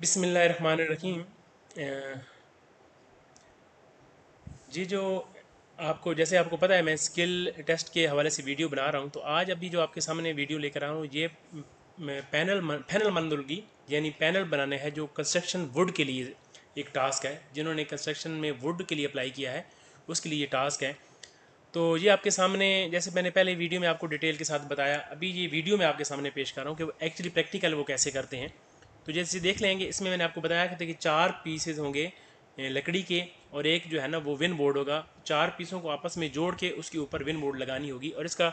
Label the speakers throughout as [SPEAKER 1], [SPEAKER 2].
[SPEAKER 1] बिस्मिल्लाहिर्रहमानिर्रहीम। जी, जो आपको जैसे आपको पता है मैं स्किल टेस्ट के हवाले से वीडियो बना रहा हूँ, तो आज अभी जो आपके सामने वीडियो लेकर आया हूँ ये पैनल मंदुलगी यानी पैनल बनाने हैं जो कंस्ट्रक्शन वुड के लिए एक टास्क है। जिन्होंने कंस्ट्रक्शन में वुड के लिए अप्लाई किया है उसके लिए ये टास्क है। तो ये आपके सामने, जैसे मैंने पहले वीडियो में आपको डिटेल के साथ बताया, अभी ये वीडियो में आपके सामने पेश कर रहा हूँ कि वो एक्चुअली प्रैक्टिकल वो कैसे करते हैं। तो जैसे देख लेंगे, इसमें मैंने आपको बताया कि चार पीसेज होंगे लकड़ी के, और एक जो है ना वो विन बोर्ड होगा। चार पीसों को आपस में जोड़ के उसके ऊपर विन बोर्ड लगानी होगी, और इसका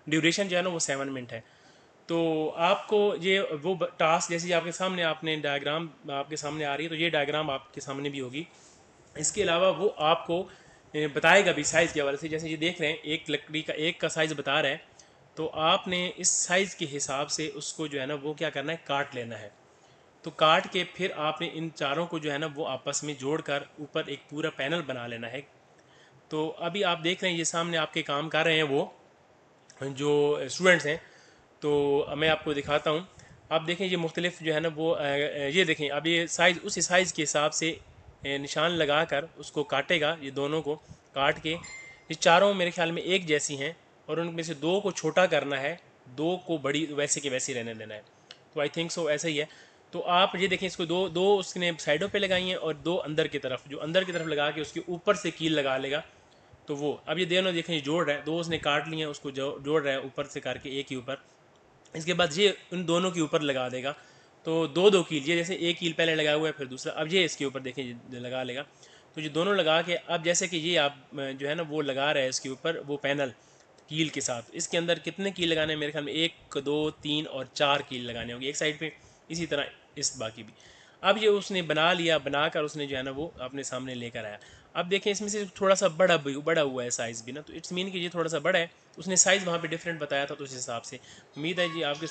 [SPEAKER 1] ड्यूरेशन जो है ना वो 7 मिनट है। तो आपको ये वो टास्क, जैसे आपके सामने आपने डायग्राम आपके सामने आ रही है, तो ये डायग्राम आपके सामने भी होगी। इसके अलावा वो आपको बताएगा भी साइज़ के हवाले से। जैसे ये देख रहे हैं, एक लकड़ी का एक का साइज़ बता रहा है, तो आपने इस साइज़ के हिसाब से उसको जो है ना वो क्या करना है, काट लेना है। तो काट के फिर आपने इन चारों को जो है ना वो आपस में जोड़कर ऊपर एक पूरा पैनल बना लेना है। तो अभी आप देख रहे हैं, ये सामने आपके काम कर रहे हैं वो जो स्टूडेंट्स हैं। तो मैं आपको दिखाता हूँ। आप देखें, ये मुख्तलिफ जो है ना वो ये देखें, अब ये साइज़ उसी साइज़ के हिसाब से निशान लगा कर उसको काटेगा। ये दोनों को काट के, ये चारों मेरे ख्याल में एक जैसी हैं, और उनमें से दो को छोटा करना है, दो को बड़ी वैसे के वैसे रहने देना है। तो आई थिंक सो ऐसा ही है। तो आप ये देखें, इसको दो दो उसने साइडों पे लगाई हैं, और दो अंदर की तरफ, जो अंदर की तरफ लगा के उसके ऊपर से कील लगा लेगा। तो वो अब ये दोनों देखें, ये जोड़ रहा है, दो उसने काट लिए हैं, उसको जोड़ रहा है ऊपर से करके एक ही ऊपर। इसके बाद ये उन दोनों के ऊपर लगा देगा। तो दो दो कील, ये जैसे एक कील पहले लगा हुआ है, फिर दूसरा अब ये इसके ऊपर देखें ये लगा लेगा। तो ये दोनों लगा के, अब जैसे कि ये आप जो है ना वो लगा रहे हैं इसके ऊपर वो पैनल कील के साथ। इसके अंदर कितने कील लगाने हैं, मेरे ख्याल में एक दो तीन और चार कील लगाने होंगे एक साइड पे, इसी तरह इस बाकी भी। अब ये उसने बना लिया, बनाकर उसने जो है ना वो अपने सामने लेकर आया। अब देखें, इसमें से थोड़ा सा बड़ा हुआ है साइज़ भी ना, तो इट्स मीन कि ये थोड़ा सा बड़ा है। उसने साइज़ वहाँ पे डिफरेंट बताया था, तो उस हिसाब से उम्मीद है जी आपके